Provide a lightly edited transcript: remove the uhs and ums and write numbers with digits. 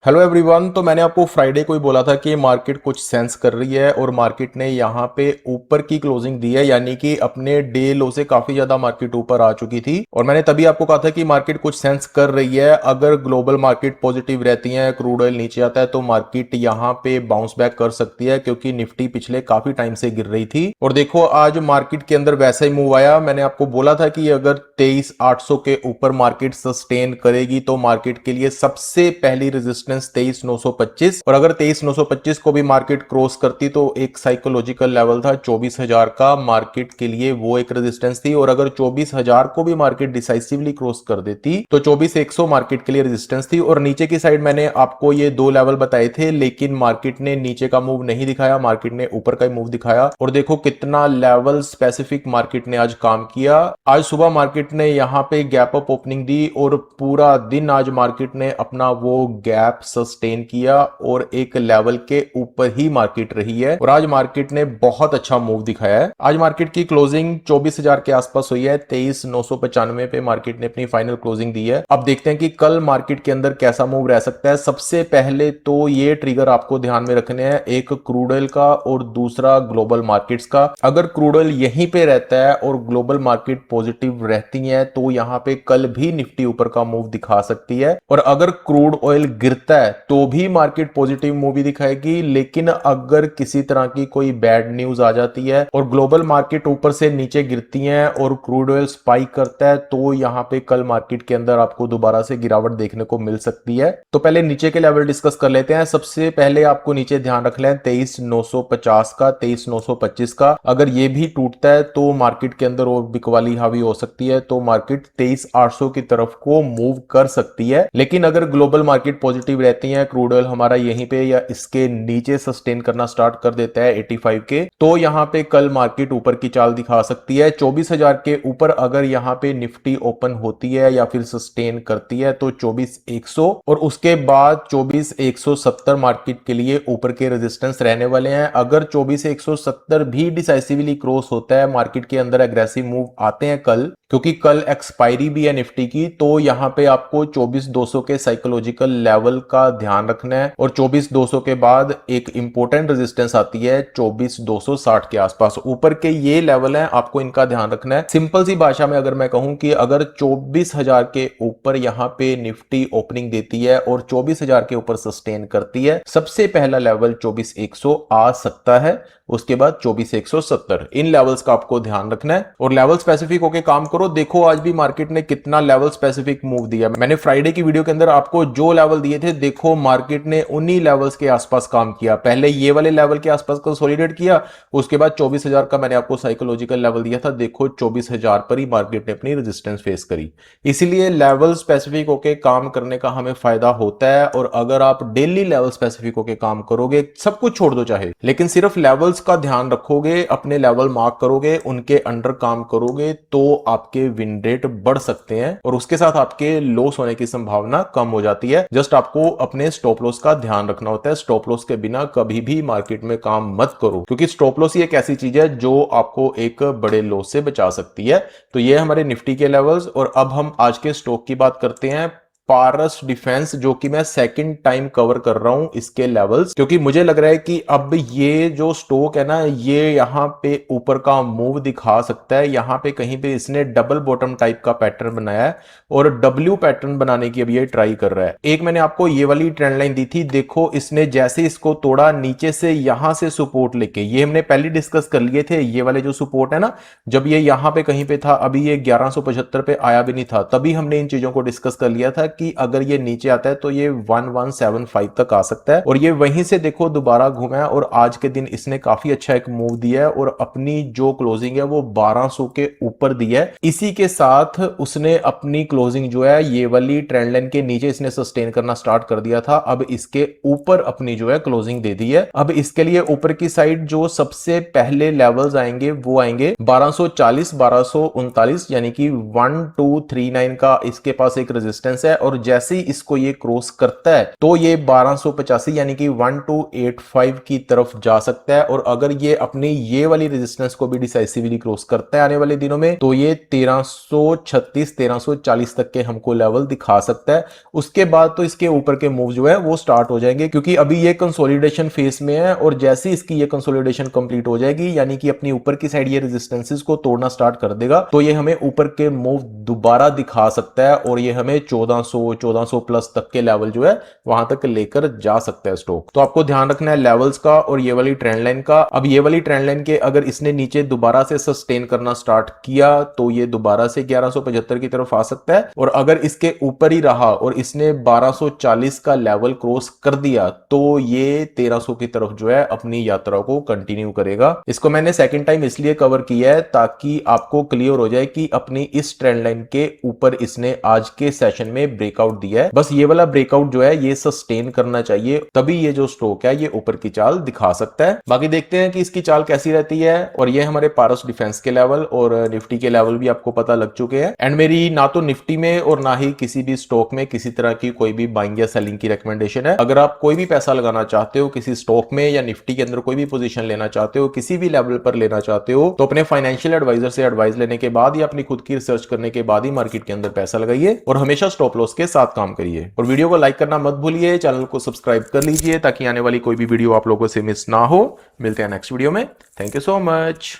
Hello everyone. तो मैंने आपको फ्राइडे को ही बोला था कि मार्केट कुछ सेंस कर रही है और मार्केट ने यहाँ पे ऊपर की क्लोजिंग दी है, यानी कि अपने डे लो से काफी ज्यादा मार्केट ऊपर आ चुकी थी। और मैंने तभी आपको कहा था कि मार्केट कुछ सेंस कर रही है। अगर ग्लोबल मार्केट पॉजिटिव रहती है, क्रूड ऑयल नीचे आता है, तो मार्केट यहाँ पे बाउंस बैक कर सकती है, क्योंकि निफ्टी पिछले काफी टाइम से गिर रही थी। और देखो आज मार्केट के अंदर वैसा ही मूव आया। मैंने आपको बोला था कि अगर 23,800 के ऊपर मार्केट सस्टेन करेगी तो मार्केट के लिए सबसे पहली रेजिस्टेंस 23,925, और अगर 23,925 को भी मार्केट क्रॉस करती तो एक साइकोलॉजिकल लेवल था 24,000 का मार्केट के लिए, वो एक रेजिस्टेंस थी। और अगर 24,000 को भी मार्केट डिसाइसिवली क्रॉस कर देती तो 24,100 मार्केट के लिए रेजिस्टेंस थी। और नीचे की साइड मैंने आपको ये दो लेवल बताए थे, लेकिन मार्केट ने नीचे का मूव नहीं दिखाया, मार्केट ने ऊपर का ही मूव दिखाया। और देखो कितना लेवल स्पेसिफिक मार्केट ने आज काम किया। आज सुबह मार्केट ने यहां पे गैप अप ओपनिंग दी और पूरा दिन आज मार्केट ने अपना वो गैप सस्टेन किया और एक लेवल के ऊपर ही मार्केट रही है। और आज मार्केट ने बहुत अच्छा मूव दिखाया है। आज मार्केट की क्लोजिंग 24,000 के आसपास हुई है। 23,995 पे मार्केट ने अपनी फाइनल क्लोजिंग दी है। अब देखते हैं कि कल मार्केट के अंदर कैसा मूव रह सकता है। सबसे पहले तो ये ट्रिगर आपको ध्यान में रखने हैं, एक क्रूड ऑयल का और दूसरा ग्लोबल मार्केट्स का। अगर क्रूड ऑयल यहीं पे रहता है और ग्लोबल मार्केट पॉजिटिव रहती है तो यहां पे कल भी निफ्टी ऊपर का मूव दिखा सकती है। और अगर क्रूड ऑयल गिरता है तो भी मार्केट पॉजिटिव मूव ही दिखाएगी। लेकिन अगर किसी तरह की कोई बैड न्यूज आ जाती है और ग्लोबल मार्केट ऊपर से नीचे गिरती है और क्रूड ऑयल स्पाइक करता है तो यहां पे कल मार्केट के अंदर आपको दोबारा से गिरावट देखने को मिल सकती है। तो पहले नीचे के लेवल डिस्कस कर लेते हैं। सबसे पहले आपको नीचे ध्यान रख लें 23,950 का, 23,925 का। अगर ये भी टूटता है तो मार्केट के अंदर और बिकवाली हावी हो सकती है, तो मार्केट 23,800 की तरफ को मूव कर सकती है। लेकिन अगर ग्लोबल मार्केट पॉजिटिव रहती है, क्रूड ऑयल हमारा यहीं पे या इसके नीचे सस्टेन करना स्टार्ट कर देता है 85 के, तो यहां पे कल मार्केट ऊपर की चाल दिखा सकती है। 24,000 के ऊपर अगर यहां पे निफ्टी ओपन होती है या फिर सस्टेन करती है तो 24,100 और उसके बाद 24,170 मार्केट के लिए ऊपर के रेजिस्टेंस रहने वाले हैं। अगर 24,170 भी डिसाइसिवली क्रॉस होता है, मार्केट के अंदर एग्रेसिव मूव आते हैं कल, क्योंकि कल एक्सपायरी भी है निफ्टी की, तो यहां पे आपको 24,200 के साइकोलॉजिकल लेवल का ध्यान रखना है। और 24,200 के बाद एक इंपॉर्टेंट रेजिस्टेंस आती है 24,260 के आसपास। ऊपर के ये लेवल है, आपको इनका ध्यान रखना है। सिंपल सी भाषा में अगर मैं कहूं कि अगर 24,000 के ऊपर यहां पे निफ्टी ओपनिंग देती है और 24,000 के ऊपर सस्टेन करती है, सबसे पहला लेवल 24,100 आ सकता है, उसके बाद 24,170। इन लेवल्स का आपको ध्यान रखना है और लेवल स्पेसिफिक होकर काम करो। देखो आज भी मार्केट ने कितना लेवल स्पेसिफिक मूव दिया। मैंने फ्राइडे की वीडियो के अंदर आपको जो लेवल दिए थे, देखो मार्केट ने उन्हीं लेवल्स के आसपास काम किया। पहले ये वाले लेवल के आसपास कंसोलिडेट किया, उसके बाद 24,000 का मैंने आपको साइकोलॉजिकल लेवल दिया था। देखो 24,000 पर ही मार्केट ने अपनी रेजिस्टेंस फेस करी। इसीलिए लेवल स्पेसिफिक होकर काम करने का हमें फायदा होता है। और अगर आप डेली लेवल स्पेसिफिक होकर काम करोगे, सब कुछ छोड़ दो चाहे, लेकिन सिर्फ लेवल्स का ध्यान रखोगे, अपने लेवल मार्क करोगे, उनके अंडर काम करोगे, तो आपके विन रेट बढ़ सकते हैं और उसके साथ आपके लॉस होने की संभावना कम हो जाती है। जस्ट आपको अपने स्टॉप लॉस का ध्यान रखना होता है। स्टॉप लॉस के बिना कभी भी मार्केट में काम मत करो, क्योंकि स्टॉप लॉस ही एक ऐसी चीज है जो आपको एक बड़े लॉस से बचा सकती है। तो ये हमारे निफ्टी के लेवल्स। और अब हम आज के स्टॉक की बात करते हैं। पारस डिफेंस, जो कि मैं सेकंड टाइम कवर कर रहा हूं इसके लेवल्स, क्योंकि मुझे लग रहा है कि अब ये जो स्टॉक है ना, ये यहां पे ऊपर का मूव दिखा सकता है। यहां पे कहीं पे इसने डबल बॉटम टाइप का पैटर्न बनाया है और डब्ल्यू पैटर्न बनाने की अब ये ट्राई कर रहा है। एक मैंने आपको ये वाली ट्रेंड लाइन दी थी, देखो इसने जैसे इसको तोड़ा, नीचे से यहां से सपोर्ट लेके, ये हमने पहले डिस्कस कर लिए थे। ये वाले जो सपोर्ट है ना, जब ये यहां पे कहीं पे था, अभी ये 1175 पे आया भी नहीं था, तभी हमने इन चीजों को डिस्कस कर लिया था कि अगर ये नीचे आता है तो ये 1175 तक आ सकता है। और ये वहीं से देखो दोबारा घूमा है और आज के दिन इसने काफी अच्छा एक मूव दिया है और अपनी जो क्लोजिंग है वो 1200 के ऊपर दी है। इसी के साथ उसने अपनी क्लोजिंग जो है ये वाली ट्रेंड लाइन के नीचे इसने सस्टेन करना स्टार्ट कर दिया था। अब इसके ऊपर अपनी जो है क्लोजिंग दे दी है। अब इसके लिए ऊपर की साइड जो सबसे पहले लेवल्स आएंगे वो आएंगे 1240, 1239, यानी कि 1239 का इसके पास एक रेजिस्टेंस है। और और जैसे ही इसको ये क्रॉस करता है तो ये 1285 यानी कि 1285 की तरफ जा सकता है। और अगर ये अपनी ये वाली रेजिस्टेंस को भी डिसाइसिवली क्रॉस करता है आने वाले दिनों में तो ये 1336 1340 तक के हमको लेवल दिखा सकता है। उसके बाद तो इसके ऊपर के मूव जो है वो स्टार्ट हो जाएंगे, क्योंकि अभी ये कंसोलिडेशन फेस में है और जैसे ही इसकी ये कंसोलिडेशन कंप्लीट हो जाएगी यानी कि अपनी ऊपर की साइड ये रेजिस्टेंसेस को तोड़ना स्टार्ट कर देगा तो ये हमें ऊपर के मूव दोबारा दिखा सकता है और ये हमें 1400 प्लस तक के लेवल जो है वहां तक लेकर जा सकता है स्टॉक। तो आपको ध्यान रखना है लेवल्स का और ये वाली ट्रेंड लाइन का। अब ये वाली ट्रेंड लाइन के अगर इसने नीचे दोबारा से सस्टेन करना स्टार्ट किया तो ये दोबारा से 1175 की तरफ आ सकता है, और अगर इसके ऊपर ही रहा और इसने 1240 का लेवल क्रॉस कर दिया तो ये 1300 की तरफ जो है अपनी यात्रा को कंटिन्यू करेगा। इसको मैंने सेकंड टाइम इसलिए कवर किया है ताकि आपको क्लियर हो जाए कि अपनी इस ट्रेंड लाइन के ऊपर इसने आज के सेशन में ब्रेकआउट दिया है। बस ये वाला ब्रेकआउट जो है ये सस्टेन करना चाहिए, तभी ये जो स्टॉक है ये ऊपर की चाल दिखा सकता है। बाकी देखते हैं कि इसकी चाल कैसी रहती है। और ये हमारे पारस डिफेंस के लेवल और निफ्टी के लेवल भी आपको पता लग चुके हैं। एंड मेरी ना तो निफ्टी में और ना ही किसी भी स्टॉक में किसी तरह की कोई भी बाइंग या सेलिंग की रिकमेंडेशन है। अगर आप कोई भी पैसा लगाना चाहते हो किसी स्टॉक में या निफ्टी के अंदर कोई भी पोजीशन लेना चाहते हो, किसी भी लेवल पर लेना चाहते हो, तो अपने फाइनेंशियल एडवाइजर से एडवाइस लेने के बाद या अपनी खुद की रिसर्च करने के बाद ही मार्केट के अंदर पैसा लगाइए और हमेशा स्टॉप लॉस के साथ काम करिए। और वीडियो को लाइक करना मत भूलिए, चैनल को सब्सक्राइब कर लीजिए ताकि आने वाली कोई भी वीडियो आप लोगों से मिस ना हो। मिलते हैं नेक्स्ट वीडियो में। Thank you so much.